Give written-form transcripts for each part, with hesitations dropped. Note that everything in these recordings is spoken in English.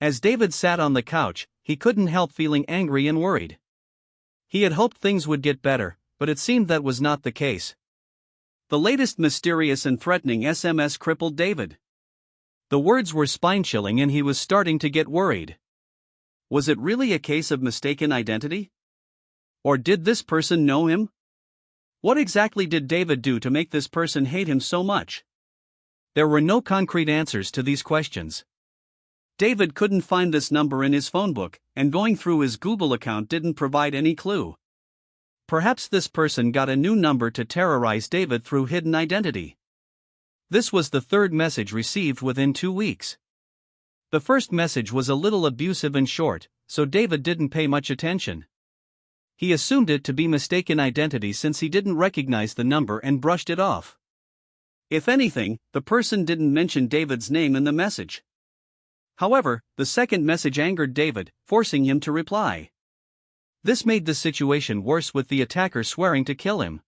As David sat on the couch, he couldn't help feeling angry and worried. He had hoped things would get better, but it seemed that was not the case. The latest mysterious and threatening SMS crippled David. The words were spine-chilling and he was starting to get worried. Was it really a case of mistaken identity? Or did this person know him? What exactly did David do to make this person hate him so much? There were no concrete answers to these questions. David couldn't find this number in his phone book, and going through his Google account didn't provide any clue. Perhaps this person got a new number to terrorize David through hidden identity. This was the third message received within 2 weeks. The first message was a little abusive and short, so David didn't pay much attention. He assumed it to be mistaken identity since he didn't recognize the number and brushed it off. If anything, the person didn't mention David's name in the message. However, the second message angered David, forcing him to reply. This made the situation worse, with the attacker swearing to kill him.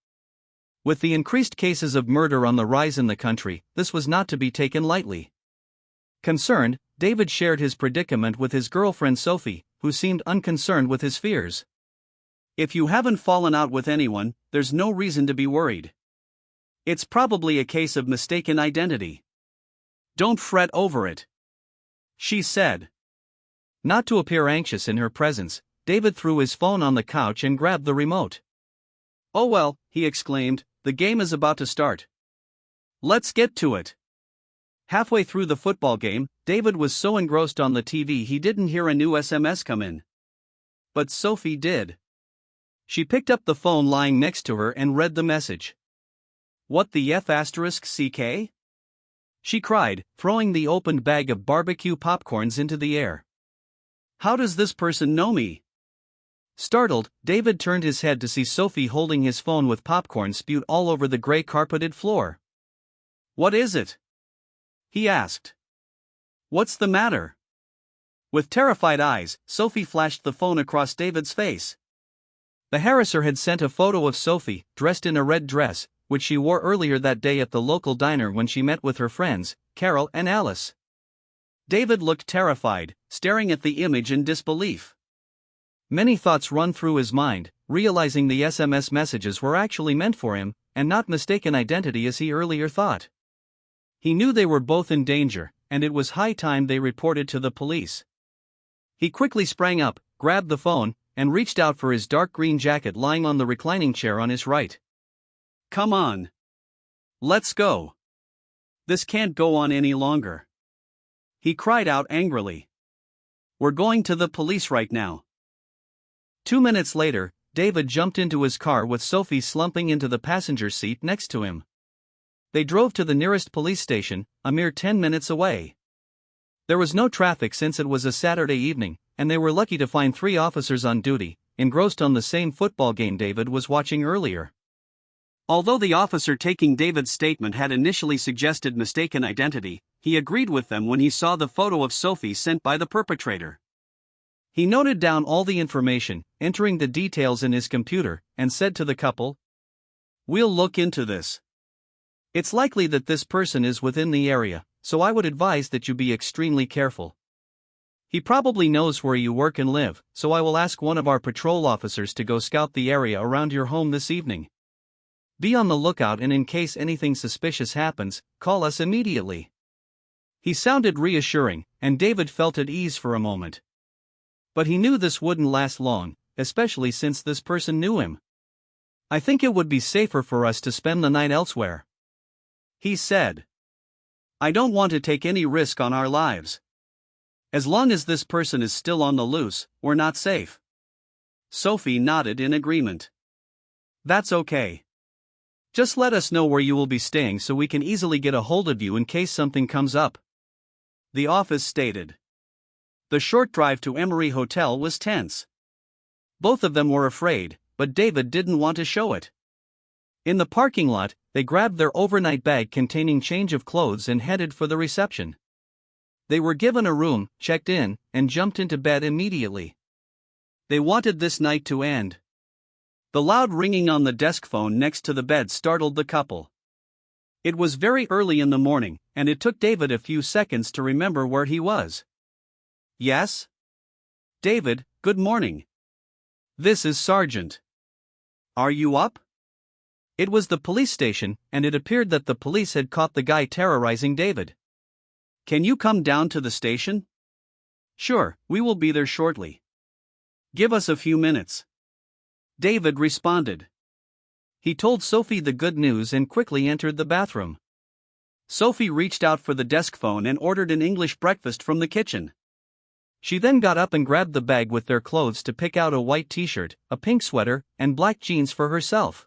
With the increased cases of murder on the rise in the country, this was not to be taken lightly. Concerned, David shared his predicament with his girlfriend Sophie, who seemed unconcerned with his fears. If you haven't fallen out with anyone, there's no reason to be worried. It's probably a case of mistaken identity. Don't fret over it, she said. Not to appear anxious in her presence, David threw his phone on the couch and grabbed the remote. "Oh well," he exclaimed, "the game is about to start. Let's get to it." Halfway through the football game, David was so engrossed on the TV he didn't hear a new SMS come in. But Sophie did. She picked up the phone lying next to her and read the message. "What the F***CK?" she cried, throwing the opened bag of barbecue popcorns into the air. "How does this person know me?" Startled, David turned his head to see Sophie holding his phone with popcorn spewed all over the gray carpeted floor. "What is it?" he asked. "What's the matter?" With terrified eyes, Sophie flashed the phone across David's face. The harasser had sent a photo of Sophie, dressed in a red dress, which she wore earlier that day at the local diner when she met with her friends, Carol and Alice. David looked terrified, staring at the image in disbelief. Many thoughts run through his mind, realizing the SMS messages were actually meant for him, and not mistaken identity as he earlier thought. He knew they were both in danger, and it was high time they reported to the police. He quickly sprang up, grabbed the phone, and reached out for his dark green jacket lying on the reclining chair on his right. "Come on. Let's go. This can't go on any longer," he cried out angrily. "We're going to the police right now." 2 minutes later, David jumped into his car with Sophie slumping into the passenger seat next to him. They drove to the nearest police station, a mere 10 minutes away. There was no traffic since it was a Saturday evening, and they were lucky to find 3 officers on duty, engrossed on the same football game David was watching earlier. Although the officer taking David's statement had initially suggested mistaken identity, he agreed with them when he saw the photo of Sophie sent by the perpetrator. He noted down all the information, entering the details in his computer, and said to the couple, "We'll look into this. It's likely that this person is within the area, so I would advise that you be extremely careful. He probably knows where you work and live, so I will ask one of our patrol officers to go scout the area around your home this evening. Be on the lookout, and in case anything suspicious happens, call us immediately." He sounded reassuring, and David felt at ease for a moment. But he knew this wouldn't last long, especially since this person knew him. "I think it would be safer for us to spend the night elsewhere," he said. "I don't want to take any risk on our lives. As long as this person is still on the loose, we're not safe." Sophie nodded in agreement. "That's okay. Just let us know where you will be staying so we can easily get a hold of you in case something comes up," the office stated. The short drive to Emery Hotel was tense. Both of them were afraid, but David didn't want to show it. In the parking lot, they grabbed their overnight bag containing change of clothes and headed for the reception. They were given a room, checked in, and jumped into bed immediately. They wanted this night to end. The loud ringing on the desk phone next to the bed startled the couple. It was very early in the morning, and it took David a few seconds to remember where he was. Yes? David, good morning. This is Sergeant. Are you up? It was the police station, and it appeared that the police had caught the guy terrorizing David. Can you come down to the station? Sure, we will be there shortly. Give us a few minutes. David responded. He told Sophie the good news and quickly entered the bathroom. Sophie reached out for the desk phone and ordered an English breakfast from the kitchen. She then got up and grabbed the bag with their clothes to pick out a white t-shirt, a pink sweater, and black jeans for herself.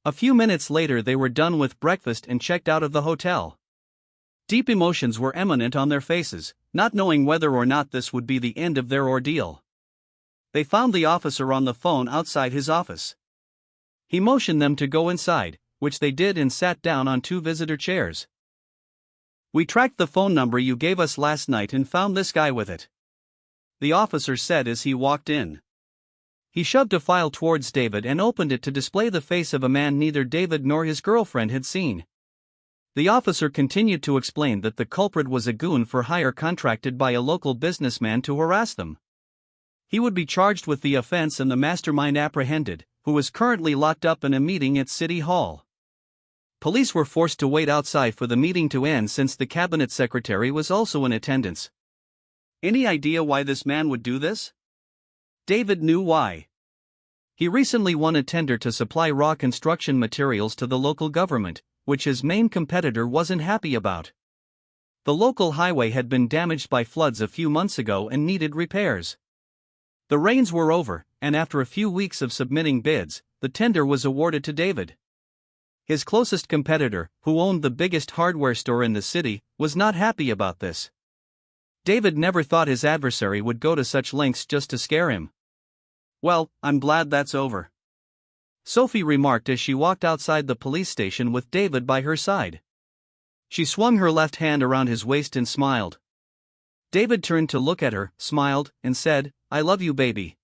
A few minutes later they were done with breakfast and checked out of the hotel. Deep emotions were eminent on their faces, not knowing whether or not this would be the end of their ordeal. They found the officer on the phone outside his office. He motioned them to go inside, which they did and sat down on 2 visitor chairs. We tracked the phone number you gave us last night and found this guy with it, the officer said as he walked in. He shoved a file towards David and opened it to display the face of a man neither David nor his girlfriend had seen. The officer continued to explain that the culprit was a goon for hire contracted by a local businessman to harass them. He would be charged with the offense and the mastermind apprehended, who is currently locked up in a meeting at City Hall. Police were forced to wait outside for the meeting to end since the cabinet secretary was also in attendance. Any idea why this man would do this? David knew why. He recently won a tender to supply raw construction materials to the local government, which his main competitor wasn't happy about. The local highway had been damaged by floods a few months ago and needed repairs. The rains were over, and after a few weeks of submitting bids, the tender was awarded to David. His closest competitor, who owned the biggest hardware store in the city, was not happy about this. David never thought his adversary would go to such lengths just to scare him. Well, I'm glad that's over, Sophie remarked as she walked outside the police station with David by her side. She swung her left hand around his waist and smiled. David turned to look at her, smiled, and said, "I love you, baby."